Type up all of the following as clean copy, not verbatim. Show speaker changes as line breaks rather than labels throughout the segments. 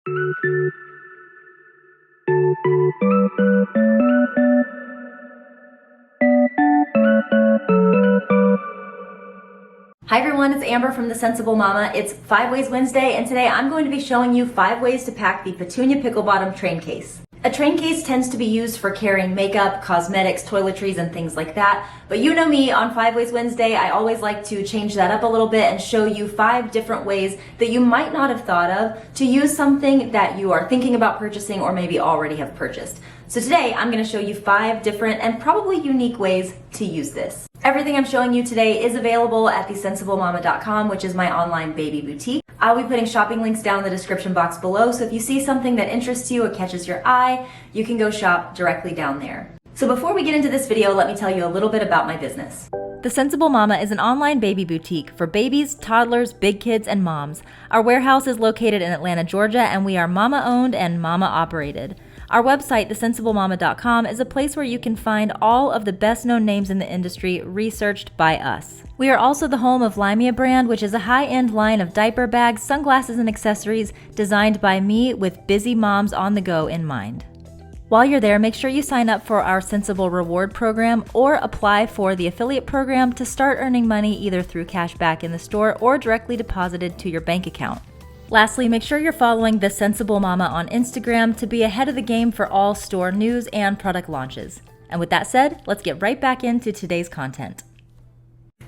Hi everyone, it's Amber from The Sensible Mama. It's 5 Ways Wednesday, and today I'm going to be showing you 5 ways to pack the Petunia Pickle Bottom train case. A train case tends to be used for carrying makeup, cosmetics, toiletries, and things like that. But you know me, on 5 Ways Wednesday, I always like to change that up a little bit and show you 5 different ways that you might not have thought of to use something that you are thinking about purchasing or maybe already have purchased. So today, I'm going to show you 5 different and probably unique ways to use this. Everything I'm showing you today is available at thesensiblemama.com, which is my online baby boutique. I'll be putting shopping links down in the description box below, so if you see something that interests you or catches your eye, you can go shop directly down there. So before we get into this video, let me tell you a little bit about my business. The Sensible Mama is an online baby boutique for babies, toddlers, big kids, and moms. Our warehouse is located in Atlanta, Georgia, and we are mama-owned and mama-operated. Our website, thesensiblemama.com, is a place where you can find all of the best-known names in the industry researched by us. We are also the home of Limea brand, which is a high-end line of diaper bags, sunglasses, and accessories designed by me with busy moms on the go in mind. While you're there, make sure you sign up for our Sensible Reward program or apply for the affiliate program to start earning money either through cash back in the store or directly deposited to your bank account. Lastly, make sure you're following The Sensible Mama on Instagram to be ahead of the game for all store news and product launches. And with that said, let's get right back into today's content.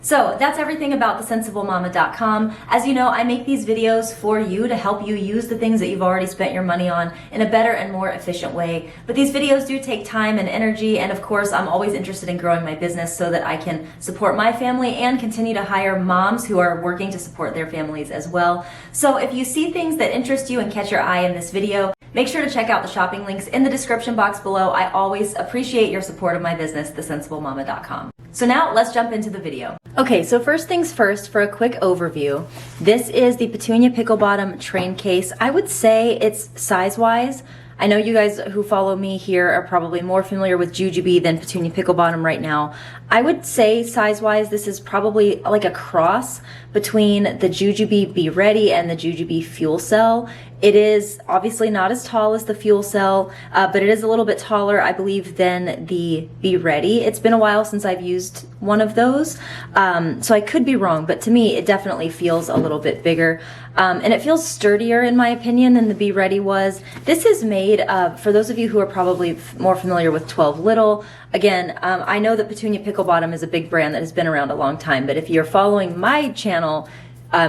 So that's everything about thesensiblemama.com. As you know, I make these videos for you to help you use the things that you've already spent your money on in a better and more efficient way. But these videos do take time and energy, and of course, I'm always interested in growing my business so that I can support my family and continue to hire moms who are working to support their families as well. So if you see things that interest you and catch your eye in this video, make sure to check out the shopping links in the description box below. I always appreciate your support of my business, thesensiblemama.com. So now let's jump into the video. Okay, so first things first, for a quick overview, this is the Petunia Pickle Bottom train case. I would say it's size-wise. I know you guys who follow me here are probably more familiar with Jujube than Petunia Pickle Bottom right now. I would say size-wise, this is probably like a cross between the Jujube Be Ready and the Jujube Fuel Cell. It is obviously not as tall as the Fuel Cell, but it is a little bit taller, I believe, than the Be Ready. It's been a while since I've used one of those, so I could be wrong, but to me, it definitely feels a little bit bigger. And it feels sturdier, in my opinion, than the Be Ready was. This is made, for those of you who are probably more familiar with 12 Little, again, I know that Petunia Pickle Bottom is a big brand that has been around a long time, but if you're following my channel,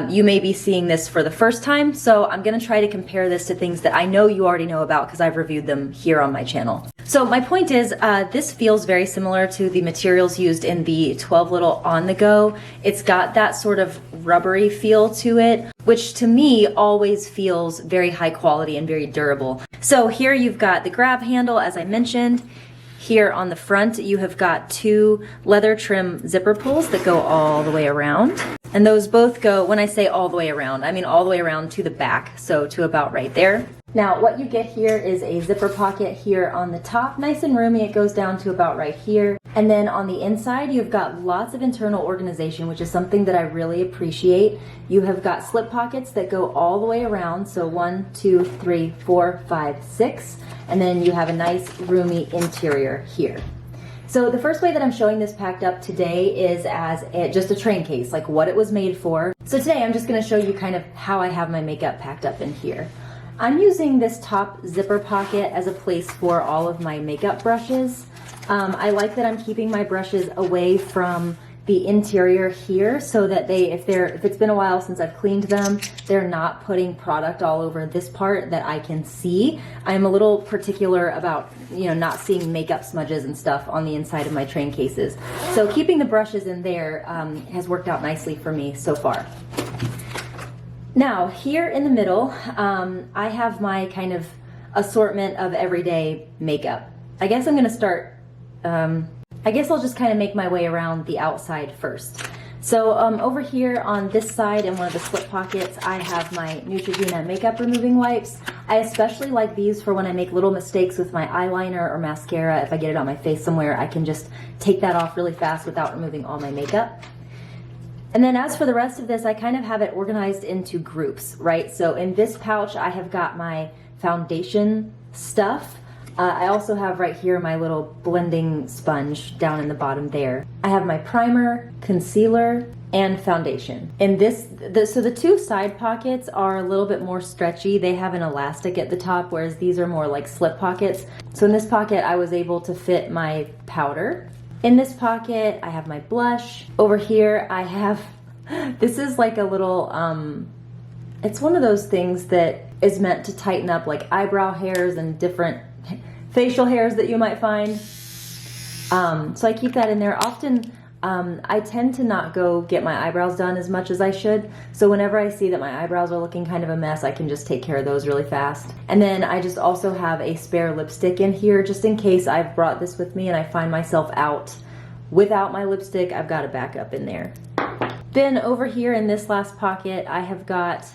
you may be seeing this for the first time, so I'm going to try to compare this to things that I know you already know about because I've reviewed them here on my channel. So my point is, this feels very similar to the materials used in the 12 Little On The Go. It's got that sort of rubbery feel to it, which to me always feels very high quality and very durable. So here you've got the grab handle, as I mentioned. Here on the front, you have got 2 leather trim zipper pulls that go all the way around. And those both go, when I say all the way around, I mean all the way around to the back, so to about right there. Now, what you get here is a zipper pocket here on the top, nice and roomy. It goes down to about right here. And then on the inside, you've got lots of internal organization, which is something that I really appreciate. You have got slip pockets that go all the way around, so 1, 2, 3, 4, 5, 6. And then you have a nice roomy interior here. So the first way that I'm showing this packed up today is as just a train case, like what it was made for. So today I'm just going to show you kind of how I have my makeup packed up in here. I'm using this top zipper pocket as a place for all of my makeup brushes. I like that I'm keeping my brushes away from the interior here so that if it's been a while since I've cleaned them, they're not putting product all over this part that I can see. I'm a little particular about, not seeing makeup smudges and stuff on the inside of my train cases. So keeping the brushes in there has worked out nicely for me so far. Now, here in the middle, I have my kind of assortment of everyday makeup. I guess I'm gonna start, I guess I'll just kind of make my way around the outside first. So over here on this side in one of the slip pockets, I have my Neutrogena makeup removing wipes. I especially like these for when I make little mistakes with my eyeliner or mascara. If I get it on my face somewhere, I can just take that off really fast without removing all my makeup. And then as for the rest of this, I kind of have it organized into groups, right? So in this pouch, I have got my foundation stuff. I also have right here my little blending sponge down in the bottom there. I have my primer, concealer, and foundation. And so the two side pockets are a little bit more stretchy. They have an elastic at the top, whereas these are more like slip pockets. So in this pocket, I was able to fit my powder. In this pocket, I have my blush. Over here, I have, this is like a little, it's one of those things that is meant to tighten up like eyebrow hairs and different facial hairs that you might find. So I keep that in there. Often, I tend to not go get my eyebrows done as much as I should. So whenever I see that my eyebrows are looking kind of a mess, I can just take care of those really fast. And then I just also have a spare lipstick in here just in case I've brought this with me and I find myself out without my lipstick. I've got a backup in there. Then over here in this last pocket, I have got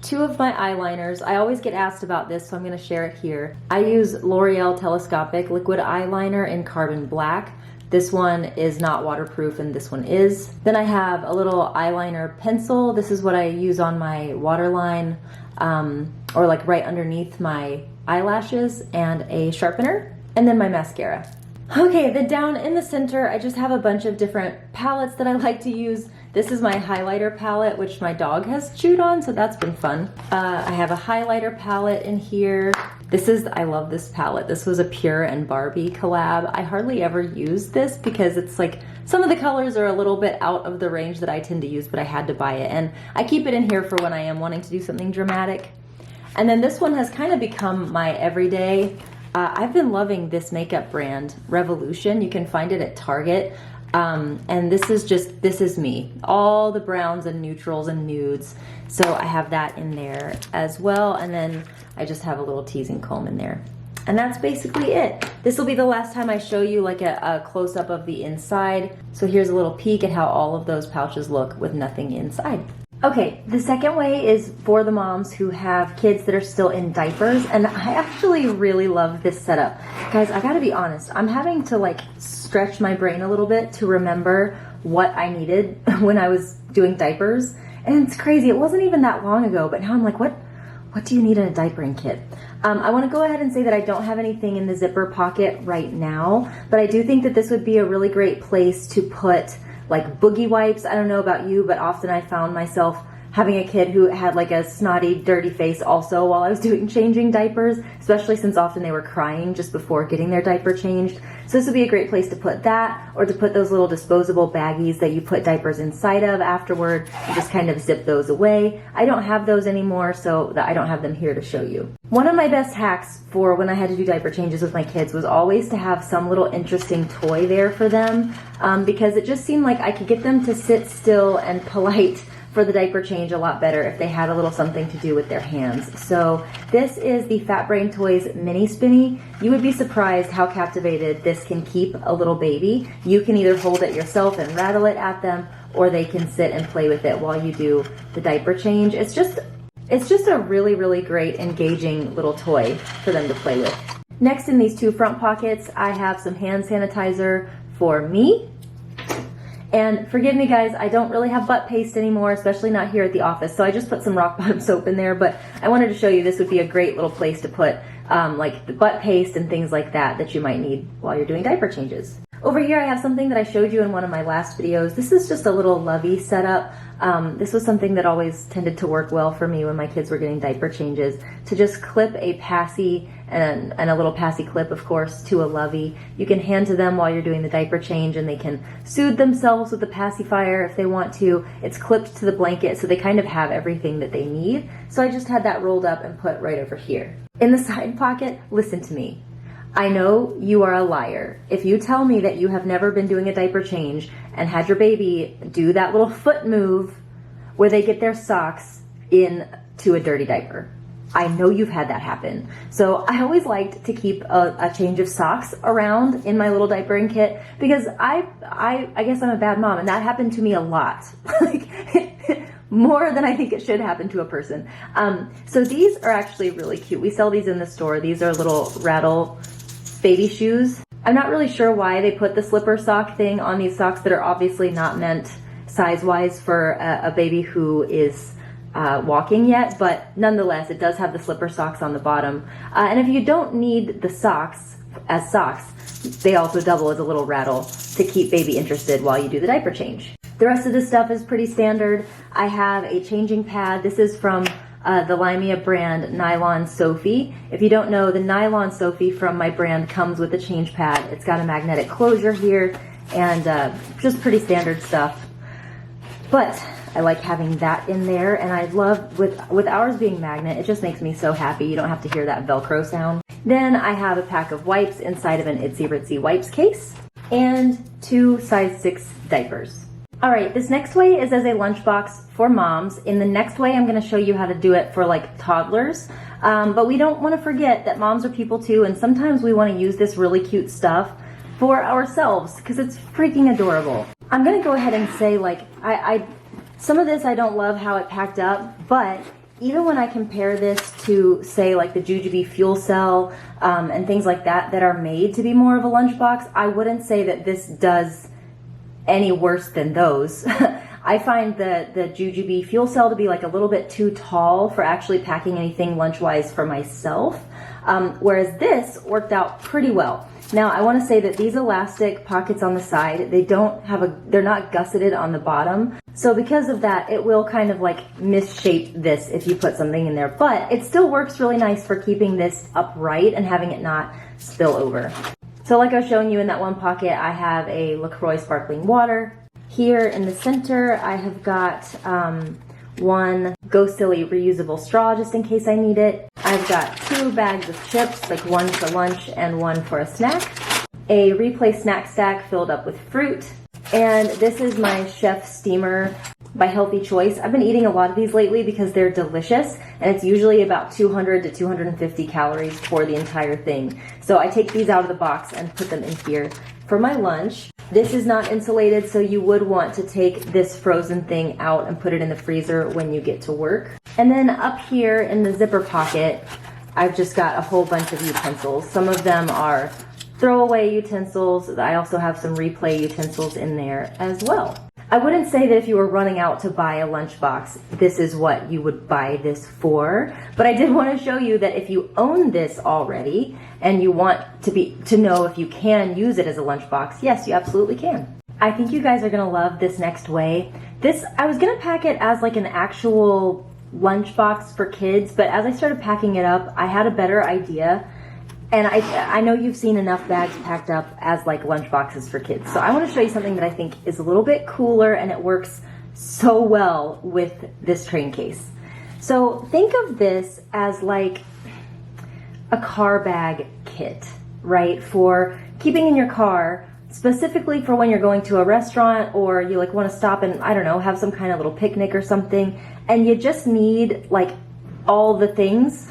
two of my eyeliners. I always get asked about this, so I'm going to share it here. I use L'Oreal Telescopic Liquid Eyeliner in Carbon Black. This one is not waterproof and this one is. Then I have a little eyeliner pencil. This is what I use on my waterline or like right underneath my eyelashes, and a sharpener, and then my mascara. Okay, then down in the center, I just have a bunch of different palettes that I like to use. This is my highlighter palette, which my dog has chewed on, so that's been fun. I have a highlighter palette in here. I love this palette. This was a Pure and Barbie collab. I hardly ever use this because it's like, some of the colors are a little bit out of the range that I tend to use, but I had to buy it. And I keep it in here for when I am wanting to do something dramatic. And then this one has kind of become my everyday. I've been loving this makeup brand, Revolution. You can find it at Target. And this is me. All the browns and neutrals and nudes. So I have that in there as well. And then I just have a little teasing comb in there. And that's basically it. This will be the last time I show you like a close-up of the inside. So here's a little peek at how all of those pouches look with nothing inside. Okay, the second way is for the moms who have kids that are still in diapers, and I actually really love this setup. Guys, I gotta be honest, I'm having to like stretch my brain a little bit to remember what I needed when I was doing diapers, and it's crazy. It wasn't even that long ago, but now I'm like, what do you need in a diapering kit? I wanna go ahead and say that I don't have anything in the zipper pocket right now, but I do think that this would be a really great place to put like boogie wipes. I don't know about you, but often I found myself having a kid who had like a snotty, dirty face also while I was changing diapers, especially since often they were crying just before getting their diaper changed. So this would be a great place to put that, or to put those little disposable baggies that you put diapers inside of afterward. You just kind of zip those away. I don't have those anymore, so I don't have them here to show you. One of my best hacks for when I had to do diaper changes with my kids was always to have some little interesting toy there for them, because it just seemed like I could get them to sit still and polite for the diaper change a lot better if they had a little something to do with their hands. So this is the Fat Brain Toys Mini Spinny. You would be surprised how captivated this can keep a little baby. You can either hold it yourself and rattle it at them, or they can sit and play with it while you do the diaper change. It's just a really, really great engaging little toy for them to play with. Next, in these two front pockets, I have some hand sanitizer for me. And forgive me guys, I don't really have butt paste anymore, especially not here at the office, so I just put some rock bottom soap in there, but I wanted to show you this would be a great little place to put like the butt paste and things like that you might need while you're doing diaper changes. Over here I have something that I showed you in one of my last videos. This is just a little lovey setup. This was something that always tended to work well for me when my kids were getting diaper changes, to just clip a passy and a little passy clip, of course, to a lovey. You can hand to them while you're doing the diaper change, and they can soothe themselves with the pacifier if they want to. It's clipped to the blanket, so they kind of have everything that they need. So I just had that rolled up and put right over here. In the side pocket, listen to me. I know you are a liar if you tell me that you have never been doing a diaper change and had your baby do that little foot move where they get their socks into a dirty diaper. I know you've had that happen. So I always liked to keep a change of socks around in my little diapering kit, because I guess I'm a bad mom, and that happened to me a lot. Like, more than I think it should happen to a person. So these are actually really cute. We sell these in the store. These are little rattle baby shoes. I'm not really sure why they put the slipper sock thing on these socks that are obviously not meant size-wise for a baby who is walking yet, but nonetheless, it does have the slipper socks on the bottom. And if you don't need the socks as socks, they also double as a little rattle to keep baby interested while you do the diaper change. The rest of this stuff is pretty standard. I have a changing pad. This is from the Limea brand Nylon Sophie. If you don't know, the Nylon Sophie from my brand comes with a change pad. It's got a magnetic closure here and just pretty standard stuff. But I like having that in there, and I love, with ours being magnet, it just makes me so happy. You don't have to hear that Velcro sound. Then I have a pack of wipes inside of an Itsy Bitsy wipes case, and 2 size 6 diapers. All right, this next way is as a lunchbox for moms. In the next way, I'm gonna show you how to do it for like toddlers. But we don't wanna forget that moms are people too, and sometimes we wanna use this really cute stuff for ourselves because it's freaking adorable. I'm gonna go ahead and say, like, some of this I don't love how it packed up, but even when I compare this to, say, like the Jujube Fuel Cell and things like that that are made to be more of a lunchbox, I wouldn't say that this does any worse than those. I find the Jujube Fuel Cell to be like a little bit too tall for actually packing anything lunch-wise for myself, whereas this worked out pretty well. Now, I want to say that these elastic pockets on the side, they're not gusseted on the bottom. So because of that, it will kind of like misshape this if you put something in there. But it still works really nice for keeping this upright and having it not spill over. So like I was showing you in that one pocket, I have a LaCroix sparkling water. Here in the center, I have got one Go Silly reusable straw just in case I need it. I've got 2 bags of chips, like one for lunch and one for a snack. A Replay snack stack filled up with fruit. And this is my Chef Steamer by Healthy Choice. I've been eating a lot of these lately because they're delicious, and it's usually about 200 to 250 calories for the entire thing. So I take these out of the box and put them in here for my lunch. This is not insulated, so you would want to take this frozen thing out and put it in the freezer when you get to work. And then up here in the zipper pocket, I've just got a whole bunch of utensils. Some of them are throwaway utensils. I also have some Replay utensils in there as well. I wouldn't say that if you were running out to buy a lunchbox, this is what you would buy this for, but I did want to show you that if you own this already and you want to know if you can use it as a lunchbox, yes, you absolutely can. I think you guys are going to love this next way. I was going to pack it as like an actual lunchbox for kids, but as I started packing it up, I had a better idea. And I know you've seen enough bags packed up as like lunch boxes for kids. So I want to show you something that I think is a little bit cooler, and it works so well with this train case. So think of this as like a car bag kit, right? For keeping in your car, specifically for when you're going to a restaurant or you like want to stop and, I don't know, have some kind of little picnic or something, and you just need like all the things.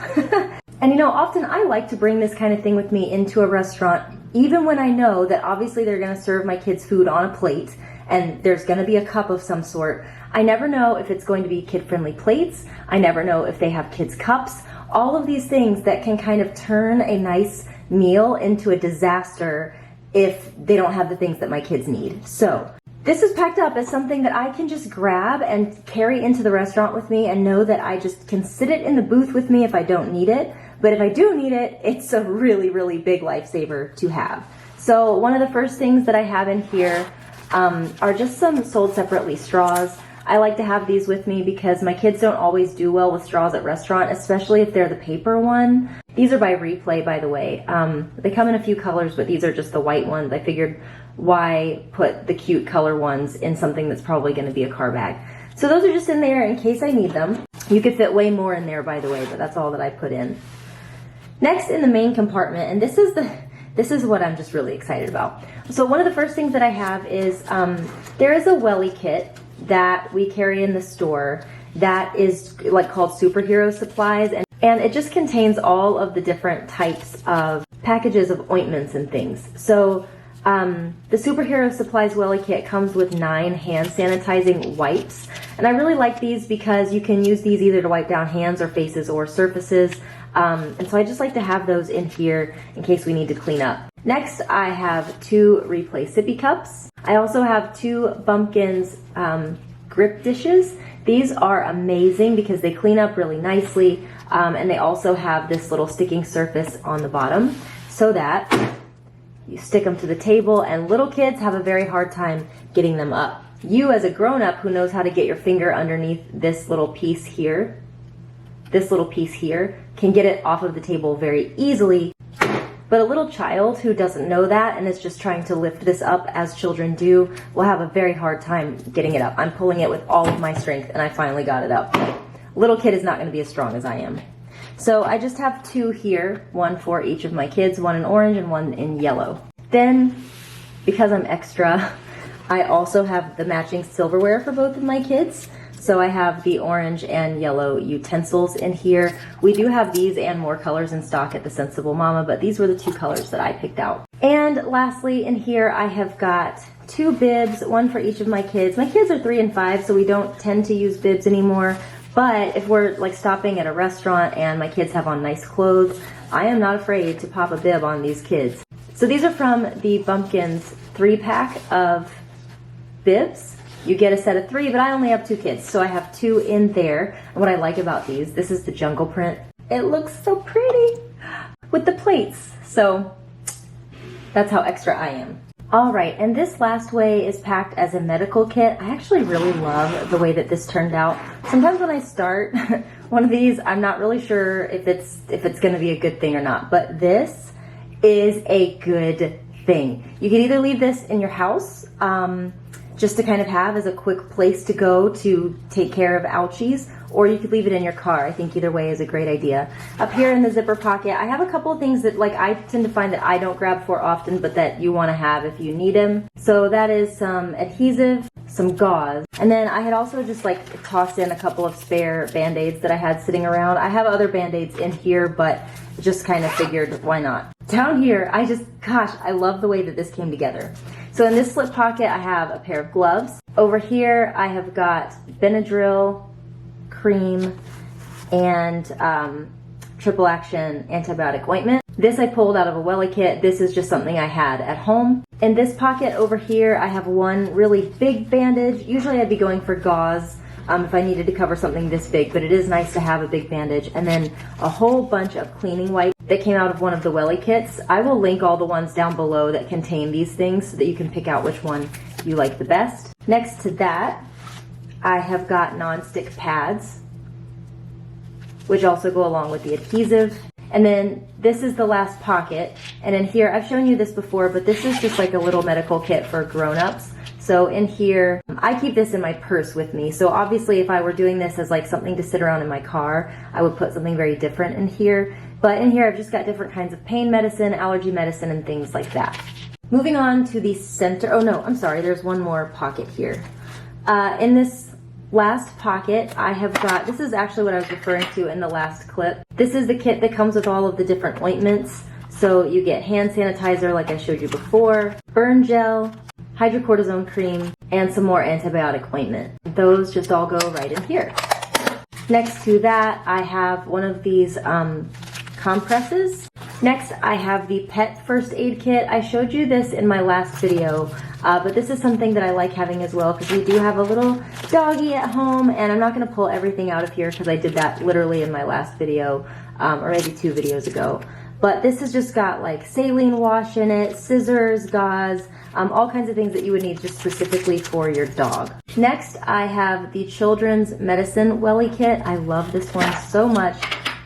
And you know, often I like to bring this kind of thing with me into a restaurant, even when I know that obviously they're going to serve my kids food on a plate and there's going to be a cup of some sort. I never know if it's going to be kid-friendly plates. I never know if they have kids' cups. All of these things that can kind of turn a nice meal into a disaster if they don't have the things that my kids need. So this is packed up as something that I can just grab and carry into the restaurant with me and know that I just can sit it in the booth with me if I don't need it. But if I do need it, it's a really, really big lifesaver to have. So one of the first things that I have in here are just some sold separately straws. I like to have these with me because my kids don't always do well with straws at restaurant, especially if they're the paper one. These are by Replay, by the way. They come in a few colors, but these are just the white ones. I figured why put the cute color ones in something that's probably going to be a car bag. So those are just in there in case I need them. You could fit way more in there, by the way, but that's all that I put in. Next in the main compartment, and this is what I'm just really excited about. So one of the first things that I have is there is a Welly Kit that we carry in the store that is like called superhero supplies, and it just contains all of the different types of packages of ointments and things. So the superhero supplies Welly Kit comes with 9 hand sanitizing wipes, and I really like these because you can use these either to wipe down hands or faces or surfaces. And so I just like to have those in here in case we need to clean up. Next, I have 2 replay sippy cups. I also have 2 Bumpkins grip dishes. These are amazing because they clean up really nicely, and they also have this little sticking surface on the bottom so that you stick them to the table, and little kids have a very hard time getting them up. You as a grown-up who knows how to get your finger underneath this little piece here, can get it off of the table very easily. But a little child who doesn't know that and is just trying to lift this up, as children do, will have a very hard time getting it up. I'm pulling it with all of my strength and I finally got it up. Little kid is not going to be as strong as I am. So I just have 2 here, 1 for each of my kids, 1 in orange and 1 in yellow. Then, because I'm extra, I also have the matching silverware for both of my kids. So I have the orange and yellow utensils in here. We do have these and more colors in stock at the Sensible Mama, but these were the 2 colors that I picked out. And lastly, in here I have got 2 bibs, 1 for each of my kids. My kids are 3 and 5, so we don't tend to use bibs anymore. But if we're like stopping at a restaurant and my kids have on nice clothes, I am not afraid to pop a bib on these kids. So these are from the Bumpkins 3-pack of bibs. You get a set of 3, but I only have 2 kids, so I have 2 in there. And what I like about these, this is the jungle print. It looks so pretty with the plates. So that's how extra I am. All right, and this last way is packed as a medical kit. I actually really love the way that this turned out. Sometimes when I start one of these, I'm not really sure if it's gonna be a good thing or not, but this is a good thing. You can either leave this in your house, just to kind of have as a quick place to go to take care of ouchies, or you could leave it in your car. I think either way is a great idea. Up here in the zipper pocket, I have a couple of things that I tend to find that I don't grab for often, but that you want to have if you need them. So that is some adhesive, some gauze, and then I had also just tossed in a couple of spare Band-Aids that I had sitting around. I have other Band-Aids in here, but just kind of figured why not. Down here, gosh, I love the way that this came together. So in this slip pocket, I have a pair of gloves. Over here, I have got Benadryl, cream, and triple action antibiotic ointment. This I pulled out of a Welly Kit. This is just something I had at home. In this pocket over here, I have 1 really big bandage. Usually I'd be going for gauze if I needed to cover something this big, but it is nice to have a big bandage. And then a whole bunch of cleaning wipes that came out of one of the Welly Kits. I will link all the ones down below that contain these things so that you can pick out which one you like the best. Next to that, I have got non-stick pads, which also go along with the adhesive. And then this is the last pocket. And in here, I've shown you this before, but this is just like a little medical kit for grown-ups. So in here, I keep this in my purse with me. So obviously if I were doing this as something to sit around in my car, I would put something very different in here. But in here, I've just got different kinds of pain medicine, allergy medicine, and things like that. Moving on to the center, oh no, I'm sorry, there's one more pocket here. In this last pocket, I have got, this is actually what I was referring to in the last clip. This is the kit that comes with all of the different ointments. So you get hand sanitizer like I showed you before, burn gel, hydrocortisone cream, and some more antibiotic ointment. Those just all go right in here. Next to that, I have one of these compresses. Next, I have the pet first aid kit. I showed you this in my last video, but this is something that I like having as well because we do have a little doggy at home, and I'm not going to pull everything out of here because I did that literally in my last video, or maybe 2 videos ago. But this has just got saline wash in it, scissors, gauze, all kinds of things that you would need just specifically for your dog. Next, I have the Children's Medicine Welly Kit. I love this one so much.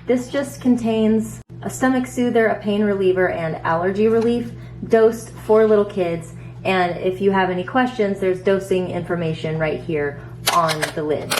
This just contains a stomach soother, a pain reliever, and allergy relief, dosed for little kids. And if you have any questions, there's dosing information right here on the lid.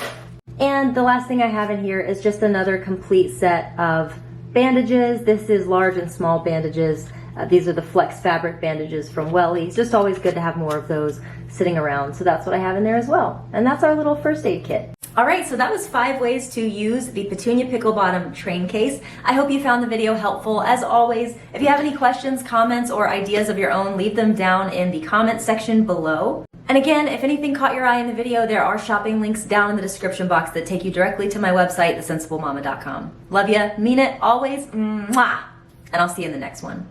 And the last thing I have in here is just another complete set of bandages. This is large and small bandages. These are the Flex fabric bandages from Welly. It's just always good to have more of those sitting around. So that's what I have in there as well. And that's our little first aid kit. All right, so that was 5 ways to use the Petunia Pickle Bottom train case. I hope you found the video helpful. As always, if you have any questions, comments, or ideas of your own, leave them down in the comment section below. And again, if anything caught your eye in the video, there are shopping links down in the description box that take you directly to my website, thesensiblemama.com. Love ya, mean it, always, mwah! And I'll see you in the next one.